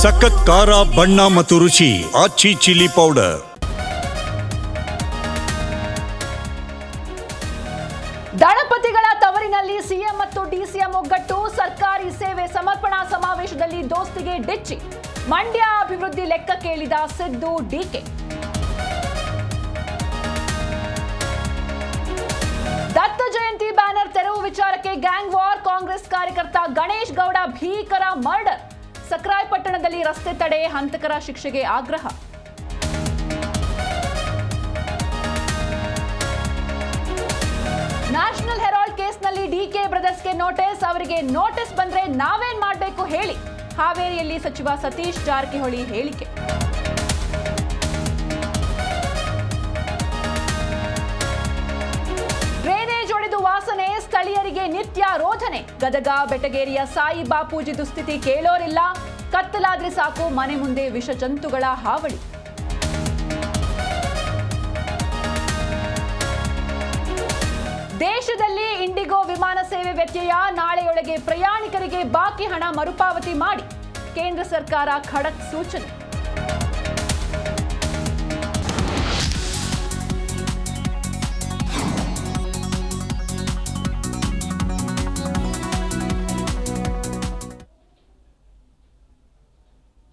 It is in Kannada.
ಸಖತ್ ಖಾರ ಬಣ್ಣ ಮತ್ತು ರುಚಿ ಆಚಿ ಚಿಲ್ಲಿ ಪೌಡರ್. ದಳಪತಿಗಳ ತವರಿನಲ್ಲಿ ಸಿಎಂ ಮತ್ತು ಡಿಸಿಎಂ ಒಗ್ಗಟ್ಟು. ಸರ್ಕಾರಿ ಸೇವೆ ಸಮರ್ಪಣಾ ಸಮಾವೇಶದಲ್ಲಿ ದೋಸ್ತಿಗೆ ಡಿಚ್ಚಿ. ಮಂಡ್ಯ ಅಭಿವೃದ್ಧಿ ಲೆಕ್ಕ ಕೇಳಿದ ಸಿದ್ದು ಡಿಕೆ. ದತ್ತ ಜಯಂತಿ ಬ್ಯಾನರ್ ತೆರವು ವಿಚಾರಕ್ಕೆ ಗ್ಯಾಂಗ್ ವಾರ್. ಕಾಂಗ್ರೆಸ್ ಕಾರ್ಯಕರ್ತ ಗಣೇಶ್ ಗೌಡ ಭೀಕರ ಮರ್ಡರ್. ಸಕ್ರಾಯಪಟ್ಟಣದಲ್ಲಿ ರಸ್ತೆ ತಡೆ, ಹಂತಕರ ಶಿಕ್ಷೆಗೆ ಆಗ್ರಹ. ನ್ಯಾಷನಲ್ ಹೆರಾಲ್ಡ್ ಕೇಸ್ನಲ್ಲಿ ಡಿಕೆ ಬ್ರದರ್ಸ್ಗೆ ನೋಟಿಸ್. ಅವರಿಗೆ ನೋಟಿಸ್ ಬಂದ್ರೆ ನಾವೇನ್ ಮಾಡಬೇಕು ಹೇಳಿ. ಹಾವೇರಿಯಲ್ಲಿ ಸಚಿವ ಸತೀಶ್ ಜಾರಕಿಹೊಳಿ ಹೇಳಿಕೆ. ಡ್ರೈನೇಜ್ ಒಡೆದು ವಾಸನೆ, ಸ್ಥಳೀಯರಿಗೆ ನಿತ್ಯ ರೋಧನೆ. ಗದಗ ಬೆಟಗೇರಿಯ ಸಾಯಿ ಬಾಪೂಜಿ ದುಸ್ಥಿತಿ ಕೇಳೋರಿಲ್ಲ. ಕತ್ತಲಾದ್ರೆ ಸಾಕು ಮನೆ ಮುಂದೆ ವಿಷ ಜಂತುಗಳ ಹಾವಳಿ. ದೇಶದಲ್ಲಿ ಇಂಡಿಗೋ ವಿಮಾನ ಸೇವೆ ವ್ಯತ್ಯಯ. ನಾಳೆಯೊಳಗೆ ಪ್ರಯಾಣಿಕರಿಗೆ ಬಾಕಿ ಹಣ ಮರುಪಾವತಿ ಮಾಡಿ. ಕೇಂದ್ರ ಸರ್ಕಾರ ಖಡಕ್ ಸೂಚನೆ.